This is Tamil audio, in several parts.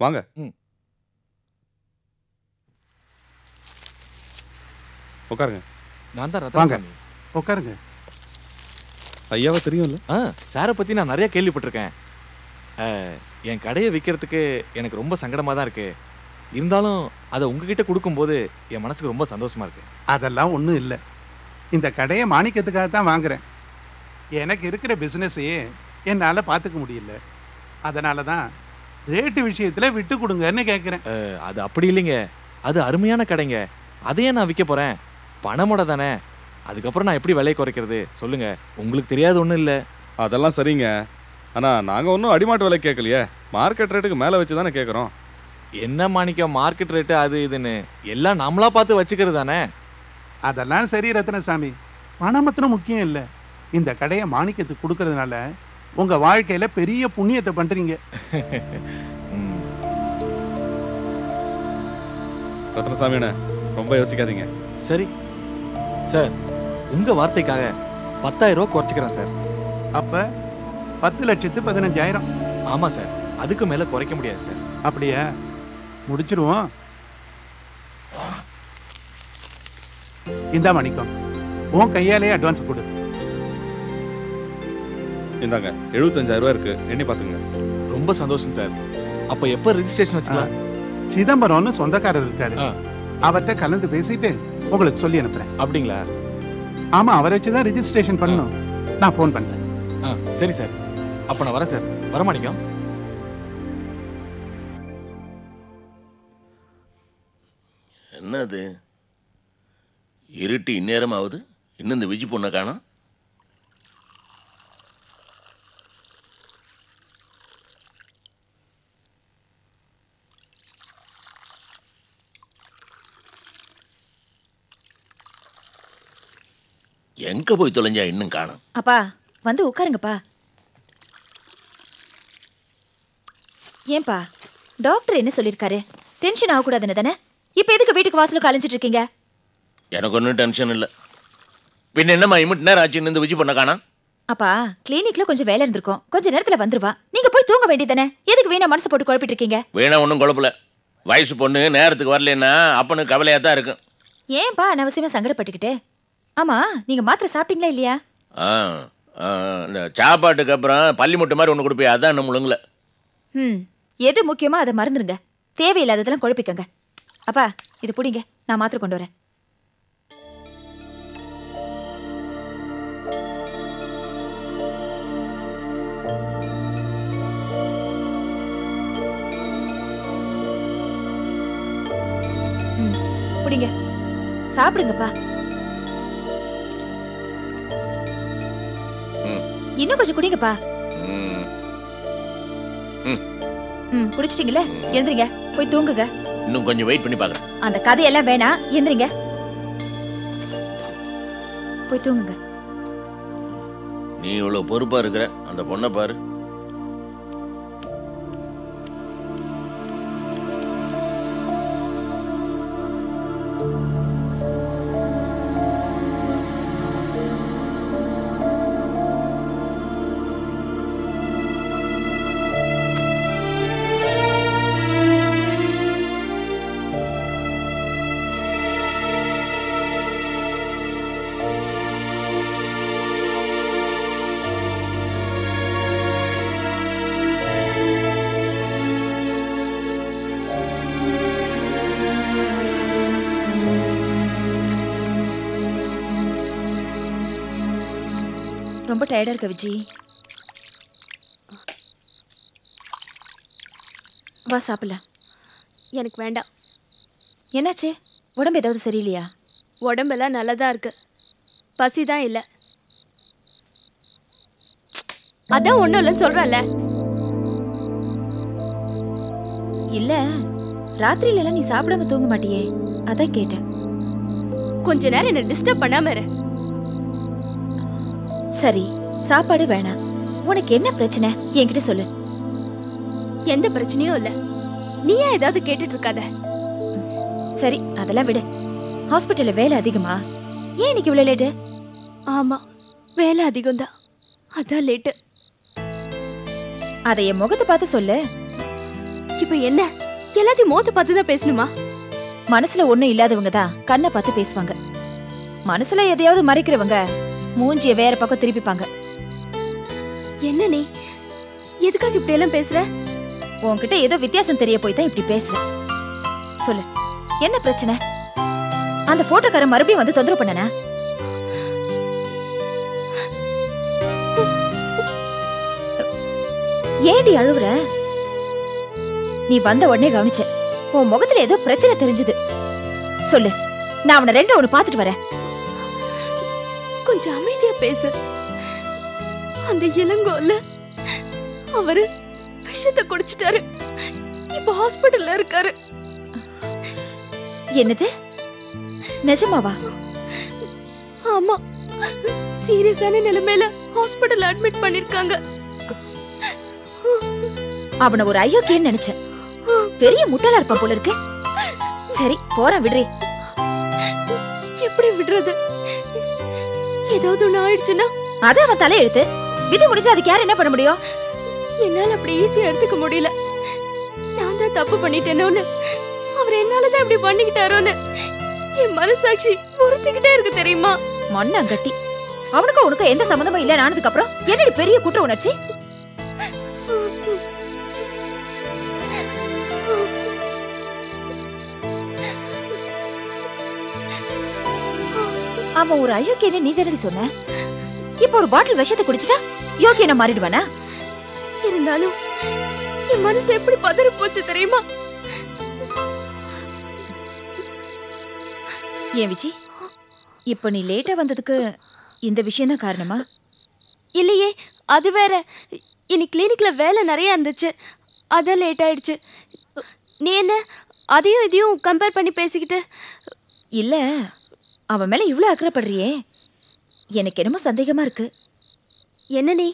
வாங்க. உட்காருங்க. நான் தான் ரத்னசாமி. உட்காருங்க. ஐயாவை தெரியும்ல? சாரை பத்தி நான் நிறைய கேள்விப்பட்டிருக்கேன். என் கடையை விற்கிறதுக்கு எனக்கு ரொம்ப சங்கடமா தான் இருக்கு. இருந்தாலும் அதை உங்ககிட்ட கொடுக்கும்போது என் மனசுக்கு ரொம்ப சந்தோஷமா இருக்கு. அதெல்லாம் ஒன்றும் இல்லை. இந்த கடையை மாணிக்கத்துக்காக தான் வாங்குறேன். எனக்கு இருக்கிற பிஸ்னஸையே என்னால் பார்த்துக்க முடியல. அதனால தான் ரேட்டு விஷயத்தில் விட்டு கொடுங்கன்னு கேட்குறேன். அது அப்படி இல்லைங்க. அது அருமையான கடைங்க. அதையே நான் விற்க போறேன். பணமோட தானே. அதுக்கப்புறம் நான் எப்படி விலை குறைக்கிறது சொல்லுங்க. உங்களுக்கு தெரியாது ஒன்றும் இல்லை. அதெல்லாம் சரிங்க. ஆனால் நாங்கள் ஒன்றும் அடிமாட்டு விலை கேட்கலையே. மார்க்கெட் ரேட்டுக்கு மேலே வச்சு தானே கேட்குறோம். என்ன மாணிக்கம் மார்க்கெட் ரேட்டு அது இதுன்னு எல்லாம் நம்மளா பார்த்து வச்சுக்கிறது தானே. அதெல்லாம் சரி ரத்னசாமி, பணம் மாத்திரம் முக்கியம் இல்லை. இந்த கடையை மாணிக்கத்துக்கு கொடுக்கறதுனால உங்கள் வாழ்க்கையில் பெரிய புண்ணியத்தை பண்ணுறீங்க. ரத்னசாமிண்ணே ரொம்ப யோசிக்காதீங்க. சரி சார், உங்க வார்த்தைக்காக 10,000 ரூபா குறைச்சிக்கிறேன் சார். அப்ப 10,15,000. ஆமா சார், அதுக்கு மேல குறைக்க முடியாது சார். அப்படியா? முடிச்சிருவோம். இந்த மணிக்கம் உன் கையாலே அட்வான்ஸ் கொடு. இந்தாங்க 75,000 ரூபா இருக்கு, எண்ணி பாத்துங்க. ரொம்ப சந்தோஷம் சார். அப்ப எப்ப ரெஜிஸ்ட்ரேஷன் வச்சுக்கலாம்? சிதம்பரம்னு சொந்தக்காரர் இருக்காரு, அவர்கிட்ட கலந்து பேசிட்டு உங்களுக்கு சொல்லி அனுப்புறேன். அப்படிங்களா? ஆமா, அவரை வச்சுதான் ரெஜிஸ்ட்ரேஷன் பண்ணணும். நான் போன் பண்றேன். சரி சார், அப்ப நான் வரேன் சார். வரமாணிக்கம். என்னது இருட்டு இந்நேரம் ஆகுது, இன்னும் இந்த விஜி பொண்ணை காணோம். எங்க போய் தொலைஞ்சா இன்னும் காணோம். அப்பா வந்து உட்காருங்கப்பா. ஏன்பா டாக்டர் என்ன சொல்லிருக்காரு? டென்ஷன் ஆகக்கூடாதுன்னு தானே இப்ப எதுக்கு வீட்டுக்கு வாசலுக்கு அலைஞ்சிட்டு இருக்கீங்க? எனக்கு ஒன்றும் டென்ஷன் இல்லை. பின்ன என்னம்மா இமிட் நேரம் ஆச்சு இந்த விஜி பொண்ணை காணோம்? அப்பா கிளினிக்ல கொஞ்சம் வேலை இருந்திருக்கும், கொஞ்ச நேரத்துல வந்துருவா. நீங்க போய் தூங்க வேண்டியதானே, எதுக்கு வீணா மனசு போட்டு குழப்பிட்டு இருக்கீங்க? வீணா ஒன்றும் குழப்பல. வயசு பொண்ணு நேரத்துக்கு வரலன்னா அப்பனுக்கு கவலையாக தான் இருக்கும். ஏன்பா அனாவசியமா சங்கடப்பட்டுக்கிட்டு? ஆமா, நீங்க மாத்திரை சாப்பிட்டீங்களா இல்லையா? இந்த சாப்பாட்டுக்கு அப்புறம் பள்ளி முட்டை மாதிரி ஒன்று கொடுப்பேன், அதான் இன்னும் முழுங்கல. எது முக்கியமா அதை மறந்துடுங்க, தேவையில்லாததெல்லாம் குழப்பிக்கங்க. அப்பா இது புடிங்க, நான் மாத்திரை கொண்டு வரேன். புடிங்க, சாப்பிடுங்கப்பா. இன்னும் கொஞ்சம் குடிங்கப்பா. குடிச்சிட்டீங்களே, எழுந்திரிங்க போய் தூங்குங்க. இன்னும் கொஞ்சம் வெயிட் பண்ணி பாக்குறேன். அந்த கதையெல்லாம் வேணாம், எழுந்திரிங்க போய் தூங்குங்க. நீ இவ்வளவு பொறுப்பா இருக்கிற, அந்த பொண்ணை பாரு. ரொம்ப டயர்டா இருக்க விஜி, வா சாப்பிடலாம். எனக்கு வேண்டாம். என்னாச்சு? உடம்பு ஏதாவது சரியில்லையா? உடம்பெல்லாம் நல்லதா இருக்கு, பசிதான் இல்லை. அதான் ஒண்ணும் இல்லைன்னு சொல்றல. இல்ல, ராத்திரியில எல்லாம் நீ சாப்பிடாம தூங்க மாட்டியே, அதான் கேட்டேன். கொஞ்ச நேரம் என்ன டிஸ்டர்ப் பண்ணாம இரு. சரி, சாப்பாடு வேணாம். உனக்கு என்ன பிரச்சனை என்கிட்ட சொல்லு. எந்த பிரச்சனையும் இல்ல, நீயா ஏதாவது கேட்டுட்டு இருக்காத. சரி, அதெல்லாம் விடு. ஹாஸ்பிட்டல்ல வேலை அதிகமா? ஏன் இன்னைக்கு இவ்வளவு லேட்டு? ஆமா, வேலை அதிகம்தான், அதான் லேட்டு. அதை என் முகத்தை பார்த்து சொல்லு. இப்ப என்ன எல்லாத்தையும் மோத்த பார்த்து தான் பேசணுமா? மனசுல ஒண்ணும் இல்லாதவங்க தான் கண்ணை பார்த்து பேசுவாங்க. மனசுல எதையாவது மறைக்கிறவங்க மூஞ்சிய வேற பக்கம் திருப்பிப்பாங்க. என்ன நீ எதுக்காக இப்படி எல்லாம் பேசுற? உன்கிட்ட ஏதோ வித்தியாசம் தெரிய போய் தான் இப்படி பேசுற. சொல்லு, என்ன பிரச்சனை? அந்த போட்டோக்காரன் மறுபடியும் வந்து தொந்தரவு பண்ணனா? ஏண்டி அழுவுற? நீ வந்த உடனே கவனிச்ச, உன் முகத்துல ஏதோ பிரச்சனை தெரிஞ்சது. சொல்லு, நான் அவனை ஒண்ணு பாத்துட்டு வரேன். கொஞ்சம் அமைதியா பேசு. அந்த இளங்கோல அவரு விஷத்தை குடிச்சிட்டாரு. இப்ப ஹாஸ்பிடல்ல இருக்காரு. என்னது? நிஜமாவா? ஆமா, சீரியஸான நிலைமையில ஹாஸ்பிடல்ல அட்மிட் பண்ணிருக்காங்க. அவனை ஒரு அயோக்கியன்னு நினைச்சேன். பெரிய முட்டாளா இருப்பான் போல இருக்கு. சரி, போறேன், விடுறே. எப்படி விடுறது? ஏதாவது ஒண்ணு ஆயிடுச்சுன்னா? அது அவன் தலை எழுத்து. விதி முடிஞ்சு அதுக்கு யார் என்ன பண்ண முடியும்? என்னால அப்படி ஈஸியா எடுத்துக்க முடியல. நான் தான் தப்பு பண்ணிட்டேனோன்னு, அவர் என்னாலதான் இப்படி பண்ணிக்கிட்டாரோன்னு என் மனசாட்சி உறுத்திக்கிட்டே இருக்கு தெரியுமா? மண்ணங்கட்டி. அவனுக்கும் உனக்கும் எந்த சம்பந்தமும் இல்ல ஆனதுக்கு அப்புறம் என்னடி பெரிய குற்ற உணர்ச்சி? அவன் ஒரு அயோக்கியன்னு நீ தானடி சொன்ன. இப்ப ஒரு பாட்டில் விஷத்தை குடிச்சிட்டா யோக்கியனை மாறிடுவானா? இருந்தாலும் என் மனசு எப்படி பதறி போச்சு தெரியுமா? ஏன் விஜி, இப்ப நீ லேட்டா வந்ததுக்கு இந்த விஷயம் தான் காரணமா? இல்லையே, அது வேற. இன்னைக்கு கிளினிக்ல வேலை நிறைய இருந்துச்சு, அதான் லேட் ஆயிடுச்சு. நீ என்ன அதையும் இதையும் கம்பேர் பண்ணி பேசிக்கிட்டு? இல்ல, அவன் மேல இவ்ளோ அக்கறைப்படுறியே, எனக்கு என்னமோ சந்தேகமா இருக்கு. என்ன நீ,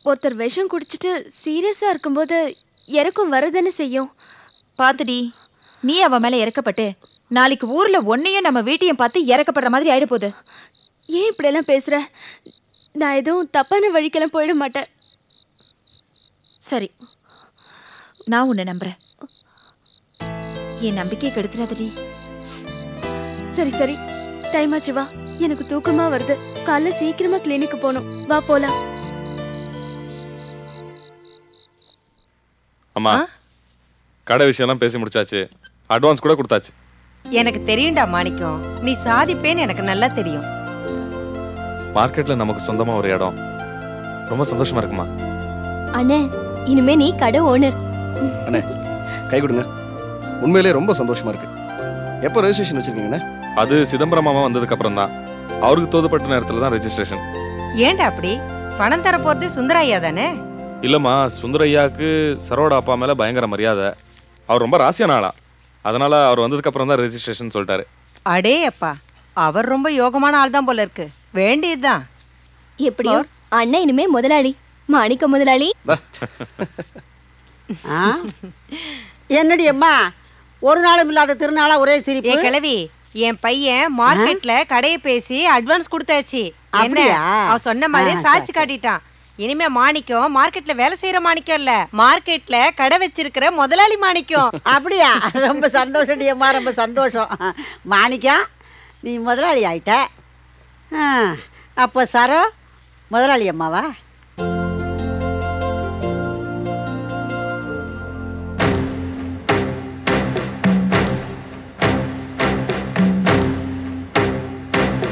ஒருத்தர் விஷம் குடிச்சிட்டு சீரியஸா இருக்கும்போது இறக்கம் வரதானே செய்யும். பாத்துடி, நீ அவன் மேல இறக்கப்பட்டு நாளைக்கு ஊர்ல ஒன்னையும் நம்ம வீட்டையும் பார்த்து இறக்கப்படுற மாதிரி ஆயிட போகுது. ஏன் இப்படி எல்லாம் பேசுற? நான் எதுவும் தப்பான வழிக்கெல்லாம் போயிட மாட்டேன். சரி, நான் உன்னை நம்புறேன். என் நம்பிக்கையை கெடுத்துறாதடி. சரி சரி, டைம் ஆச்சு, வா. எனக்கு தூக்கமா வருது. காலைல சீக்கிரமா கிளினிக்கு போகணும். வா போலாம். அம்மா, கடை விஷயம்லாம் பேசி முடிச்சாச்சு. அட்வான்ஸ் கூட கொடுத்தாச்சு. எனக்கு தெரியும்டா மாணிக்கம், நீ சாதிப்பேன்னு எனக்கு நல்லா தெரியும். மார்க்கெட்ல நமக்கு சொந்தமா ஒரு இடம். ரொம்ப சந்தோஷமா இருக்குமா? அண்ணே, இனிமே நீ கடை ஓனர். அண்ணே, கை கொடுங்க. உண்மையிலே ரொம்ப சந்தோஷமா இருக்கு. எப்போ ரெஜிஸ்ட்ரேஷன் வச்சிருக்கீங்கண்ணே? அது சிதம்பரம் மாமா வந்ததுக்கு அப்புறம் தான். அவருக்கு தோதுப்பட்ட நேரத்துல தான் ரெஜிஸ்ட்ரேஷன். ஏன்டா அப்படி? பணம் தர போறது சுந்தரையா தானே? இல்லம்மா, சுந்தரையாவுக்கு சரோட அப்பா மேல பயங்கர மரியாதை. அவர் ரொம்ப ராசியான ஆளா. அதனால அவர் வந்ததுக்கு அப்புறம் தான் ரெஜிஸ்ட்ரேஷன் சொல்லிட்டாரு. அடே அப்பா, அவர் ரொம்ப யோகமான ஆள் தான் போல இருக்கு. வேண்டியதுதான். எப்படியோ அண்ணன் இனிமே முதலாளி. மாணிக்க முதலாளி. என்னடி அம்மா, ஒரு நாளும் இல்லாத திருநாளா ஒரே சிரிப்பு. கிழவி, என் பையன் மார்க்கெட்ல கடையை பேசி அட்வான்ஸ் கொடுத்தாச்சு. என்ன, அவ சொன்ன மாதிரி சாட்சி காட்டிட்டான். இனிமே மாணிக்கம் மார்க்கெட்ல வேலை செய்யற மாணிக்கம் இல்ல, மார்க்கெட்ல கடை வச்சிருக்கிற முதலாளி மாணிக்கம். அப்படியா? ரொம்ப சந்தோஷம் அம்மா, ரொம்ப சந்தோஷம். மாணிக்கம், நீ முதலாளி ஆயிட்ட. அப்போ சரோ முதலாளி அம்மாவா?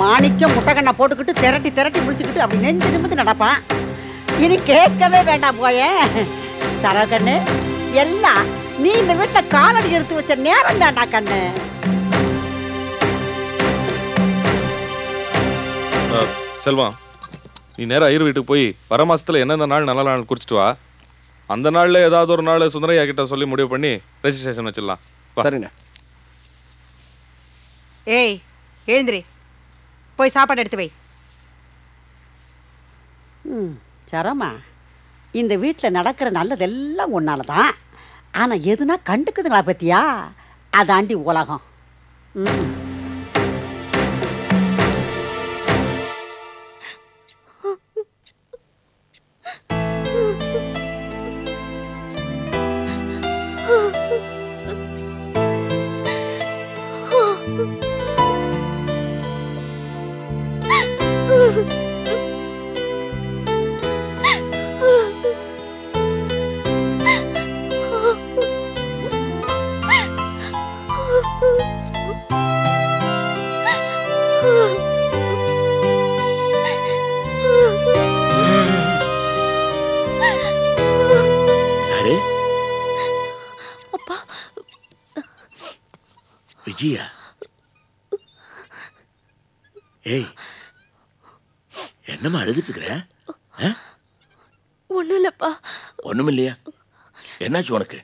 மாணிக்கம் முட்டைக்கண்ணை போட்டுக்கிட்டு திரட்டி திரட்டி முடிச்சுக்கிட்டு அப்படி நெஞ்சு நிமிந்து நடப்பான். இனி கேட்கவே வேண்டாம் போய. சரகண்ணு, எல்லாம் நீ இந்த வீட்டில் காலடி எடுத்து வச்ச நேரம் தாண்டா கண்ணு. செல்வம், நீ நேரம் ஐயர் வீட்டுக்கு போய் வர மாசத்துல எந்தெந்த நாள் நல்ல நாள் குறிச்சிட்டு வா. அந்த நாள்ல ஏதாவது ஒரு நாள் சுந்தரையா கிட்ட சொல்லி முடிவு பண்ணி ரெஜிஸ்ட்ரேஷன் வச்சிடலாம். சரிண்ணே. ஏய், எழுந்திரி, போய் சாப்பாடு எடுத்து வை. சரமா, இந்த வீட்டில் நடக்கிற நல்லதெல்லாம் ஒன்னால தான். ஆனால் எதுனா கண்டுக்குதுங்களா பத்தியா? அதாண்டி உலகம். விஜயா? ஏய், என்னம்மா அழுதுட்டு இருக்கிற? ஒண்ணும் இல்லப்பா. ஒண்ணும் இல்லையா? என்னாச்சு உனக்கு?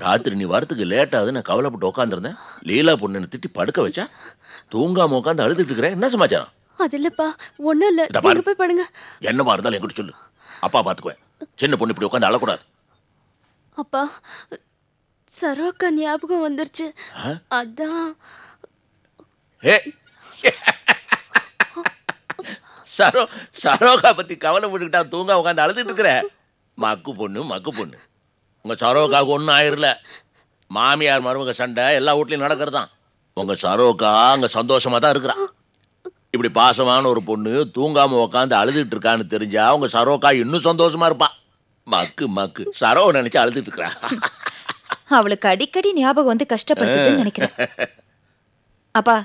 ராத்திரி நீ வரத்துக்கு லேட் ஆகுது, நான் கவலைப்பட்டு உட்காந்துருந்தேன். லீலா பொண்ணு திட்டி படுக்க வச்சா தூங்காம உட்காந்து அழுதுட்டு இருக்கிறேன். என்ன சமாச்சாரம்? அது இல்லப்பா, ஒண்ணும் இல்ல. நீங்க போய் படுங்க. என்னவா இருந்தாலும் என்கிட்ட சொல்லு, அப்பா பாத்துக்குவேன். சின்ன பொண்ணு இப்படி உட்காந்து அழக்கூடாது. அப்பா, சரோக்கா ஞாபகம் வந்துருச்சு. அதான். சரோகா பத்தி கவலை விட்டுக்கிட்டா தூங்க உட்காந்து அழுதுட்டு இருக்கிற? மக்கு பொண்ணு. உங்க சரோகாவுக்கு ஒன்றும் ஆயிரல. மாமியார் மருமக சண்டை எல்லா வீட்லையும் நடக்கிறதான். உங்க சரோகா அங்க சந்தோஷமா தான் இருக்கிறா. இப்படி பாசமான ஒரு பொண்ணு தூங்காம உட்காந்து அழுதுட்டு இருக்கான்னு தெரிஞ்சா உங்க சரோகா இன்னும் சந்தோஷமா இருப்பா. மக்கு சரோவை நினைச்சு அழுதுட்டு இருக்கிறா. அவளுக்கு அடிக்கடி ஞாபகம் வந்து கஷ்டப்படுதுன்னு நினைக்கிறேன். அப்பா,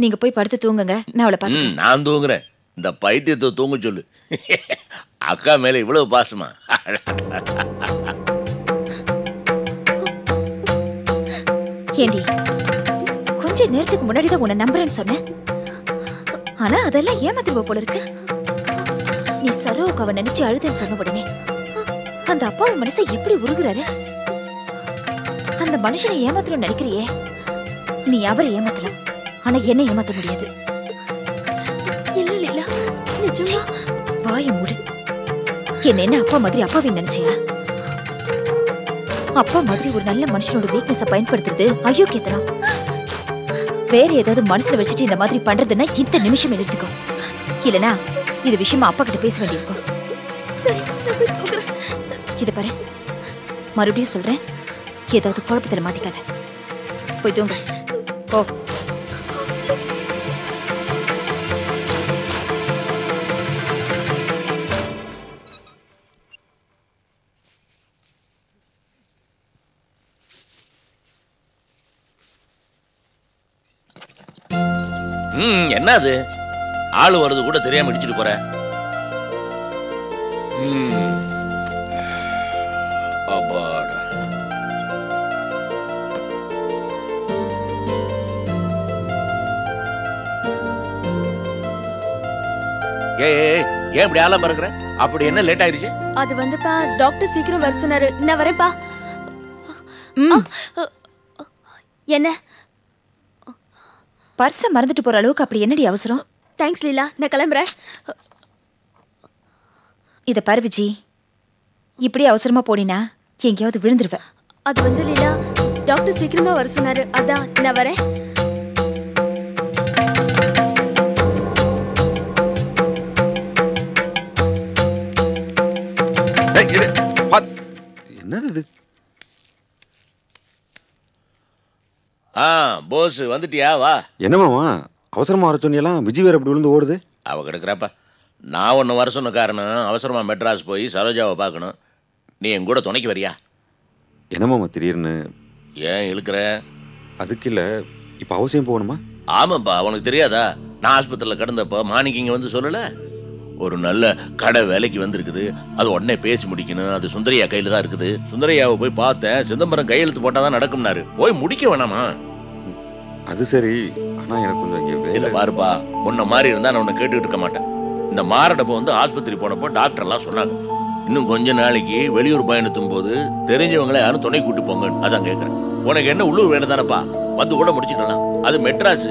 நீங்க போய் படுத்து தூங்குங்க, நான் அவளை பார்த்து. நான் தூங்குறேன். இந்த பைத்தியத்தை தூங்க சொல்லு. அக்கா மேல இவ்வளவு பாசமா? ஏண்டி, கொஞ்ச நேரத்துக்கு முன்னாடிதான் உன்னை நம்புறேன்னு சொன்னேன். ஆனா அதெல்லாம் ஏமாத்துவ போல இருக்கு. நீ சரோகாவை நினைச்சு அழுதுன்னு சொன்ன உடனே அந்த அப்பாவை மனசை எப்படி உருகுறாரு. அந்த மனுஷனை ஏமாத்தணும்னு நினைக்கிறியே, நீ அவரை ஏமாத்தலாம், ஆனா என்ன ஏமாத்த முடியாது. இல்ல லீலா, நிஜமா. வாய மூடு. என்ன அப்பா மாதிரி அப்பாவை நினைச்சியா? அப்பா மாதிரி ஒரு நல்ல மனுஷனோட வீக்னஸ பயன்படுத்துறது அயோக்கியத்தனம். வேற ஏதாவது மனசுல வச்சுட்டு இந்த மாதிரி பண்றதுன்னா இந்த நிமிஷம் எடுத்துக்கோ. இல்லனா இது விஷயமா அப்பா கிட்ட பேச வேண்டியிருக்கும். சரி, நான் போய் தூங்குறேன். இத பாரு, மறுபடியும் சொல்றேன், ஏதாவது குழப்பத்துல மாட்டிக்காத. போய் தூங்கு. போ. என்ன அது? ஆளு வருது கூட தெரியாம இடிச்சிட்டு போற. ஏன் இப்படி ஆளாம இருக்கிற? அப்படி என்ன லேட் ஆயிடுச்சு? அது வந்துப்பா, டாக்டர் சீக்கிரம் வர சொன்னாரு. நான் வரேன்ப்பா. என்ன பர்ஸ மறந்துட்டு போற அளவுக்கு அப்படி என்னடி அவசரம்? தேங்க்ஸ் லீலா, நான் கிளம்புறேன். இத பாரு விஜி, இப்படி அவசரமா போனினா எங்கேயாவது விழுந்துருவேன். அது வந்து லீலா, டாக்டர் சீக்கிரமா வர சொன்னாரு, அதான் நான் வரேன். என்னது இது? போஸ் வந்துட்டியா? வா. என்னமாமா அவசரமா வர சொன்னியெல்லாம், விஜய் வேற அப்படி விழுந்து ஓடுது. அவ கிடக்குறாப்பா. நான் ஒன்று வர சொன்ன காரணம் அவசரமா மெட்ராஸ் போய் சரோஜாவை பார்க்கணும். நீ என் கூட துணைக்கு வரியா? என்னமாமா திடீர்னு? ஏன் இழுக்கிற? அதுக்கு இல்லை, இப்போ அவசியம் போகணுமா? ஆமாப்பா, அவனுக்கு தெரியாதா? நான் ஆஸ்பத்திரியில் கிடந்தப்போ மாணிக்கு இங்கே வந்து சொல்லலை, ஒரு நல்ல கடை வேலைக்கு வந்திருக்குது, அது உடனே பேசி முடிக்கணும், அது சுந்தரியா கையில் தான் இருக்குது. சுந்தரியாவை போய் பார்த்தேன், சிதம்பரம் கையெழுத்து போட்டால் தான் நடக்கும்னாரு. போய் முடிக்க வேணாமா? அது சரி, ஆனால் எனக்கு கொஞ்சம் இதை பாருப்பா, முன்ன மாதிரி இருந்தால் நான் உன்னை கேட்டுக்கிட்டு இருக்க மாட்டேன். இந்த மாரடப்போ வந்து ஆஸ்பத்திரி போனப்போ டாக்டர் எல்லாம் சொன்னாங்க, இன்னும் கொஞ்ச நாளைக்கு வெளியூர் பயணத்தும் போது தெரிஞ்சவங்களே யாரும் துணை கூட்டு போங்கன்னு. அதான் கேட்குறேன். உனக்கு என்ன உள்ளூர் வேணும் தானப்பா? வந்து கூட முடிச்சுக்கலாம். அது மெட்ராஸ்,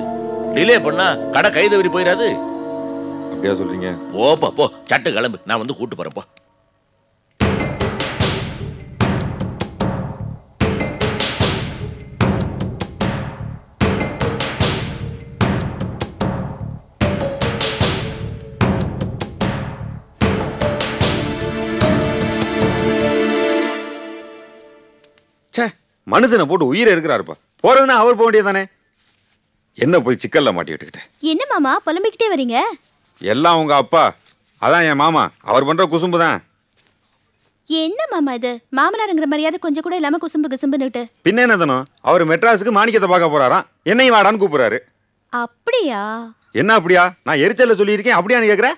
டிலே பண்ணா கடை கை தவறி போயிடாது. அப்படியா சொல்றீங்க? போப்பா போ, சட்டு கிளம்பு, நான் வந்து கூட்டு போறேன். போ. மனுஷனை போட்டு உயிரை எடுக்கிறாருப்பா. போறதுன்னா அவர் போக வேண்டியதானே. என்ன போய் சிக்கல்ல மாட்டி விட்டுக்கிட்டேன். என்ன மாமா புலம்பிக்கிட்டே வரீங்க? எல்லாம் உங்க அப்பா, அதான் என் மாமா, அவர் பண்ற குசும்பு தான். என்ன மாமா இது? மாமனாருங்கிற மரியாதை கொஞ்சம் கூட இல்லாம குசும்பு குசும்புன்னுட்டு. பின்ன என்ன தானோ, அவர் மெட்ராஸுக்கு மாணிக்கத்தை பார்க்க போறாராம், என்னையும் வாடான்னு கூப்பிடுறாரு. அப்படியா? என்ன அப்படியா? நான் எரிச்சல்ல சொல்லியிருக்கேன், அப்படியான்னு கேட்குற?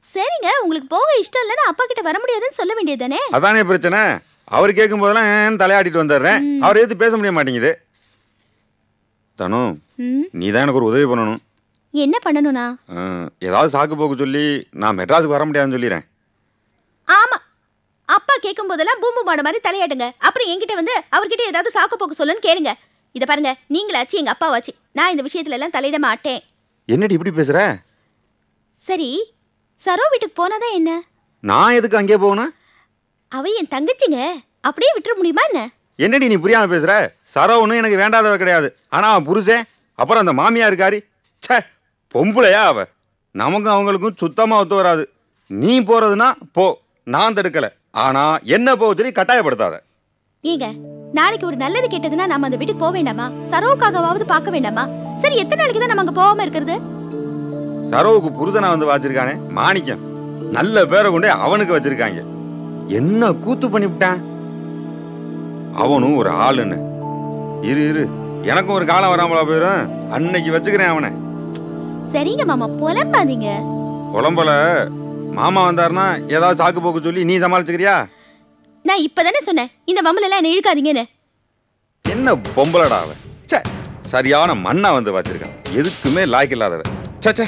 சரிங்க, உங்களுக்கு போக இஷ்டம் இல்லைன்னா அப்பா கிட்ட வர முடியாதுன்னு சொல்ல வேண்டியதானே? அதானே பிரச்சனை. அவர் கேட்கும் போதெல்லாம் தலையாட்டிட்டு வந்துடுறேன், அவர் எதிர்த்து பேச முடிய மாட்டேங்குது. தனு நீ தான் எனக்கு ஒரு உதவி பண்ணணும். என்ன பண்ணணும்னா? ஏதாவது சாக்கு போக்கு சொல்லி நான் மெட்ராஸுக்கு வர முடியாதுன்னு சொல்லிடுறேன். ஆமா, அப்பா கேட்கும் போதெல்லாம் பூம்பு மாடு மாதிரி தலையாட்டுங்க. அப்புறம் என்கிட்ட வந்து அவர்கிட்ட ஏதாவது சாக்கு போக்கு சொல்லுன்னு கேளுங்க. இதை பாருங்க, நீங்களாச்சு எங்க அப்பாவாச்சு, நான் இந்த விஷயத்துல எல்லாம் தலையிட மாட்டேன். என்னடி இப்படி பேசுற? சரி, சரோ வீட்டுக்கு போனாதான் என்ன? நான் எதுக்கு அங்கே போகணும்? அவ என் தங்கச்சிங்க, அப்படியே விட்டுற முடியுமா என்ன? என்னடி நீ புரியாம பேசுற? சரோ ஒன்றும் எனக்கு வேண்டாதவ கிடையாது. ஆனா அவன் புருஷன், அப்புறம் அந்த மாமியா இருக்காரு, சே பொம்பளையா அவ. நமக்கும் அவங்களுக்கும் சுத்தமா ஒத்து வராது. நீ போறதுன்னா போ, நான் தடுக்கல. ஆனா என்ன போக சொல்லி கட்டாயப்படுத்தாத. ஏங்க, நாளைக்கு ஒரு நல்லது கேட்டதுன்னா நாம அந்த வீட்டுக்கு போக வேண்டாமா? சரோவுக்காகவாவது பார்க்க வேண்டாமா? சரி, எத்தனை நாளைக்கு தான் நம்ம அங்க போகாம இருக்கிறது? சரோவுக்கு புருஷனா வந்து வச்சிருக்கானே மாணிக்கம், நல்ல பேரை கொண்டே அவனுக்கு வச்சிருக்காங்க. என்ன கூத்து பண்ணிவிட்டான். அவனும் ஒரு ஆளுன்னு. இரு எனக்கும் ஒரு காலம் வராமலா போயிடும். அன்னைக்கு வச்சுக்கிறேன் அவனை. சரிங்க மாமா, புலம்பாதீங்க. புலம்பல, மாமா வந்தாருன்னா ஏதாவது சாக்கு போக்கு சொல்லி நீ சமாளிச்சுக்கிறியா? நான் இப்பதானே சொன்னேன் இந்த மம்மல எல்லாம் என்ன இழுக்காதீங்கன்னு. என்ன பொம்பளடா அவன், சரியான மண்ணா வந்து வச்சிருக்கான். எதுக்குமே லாய்க்கு இல்லாதவன். சே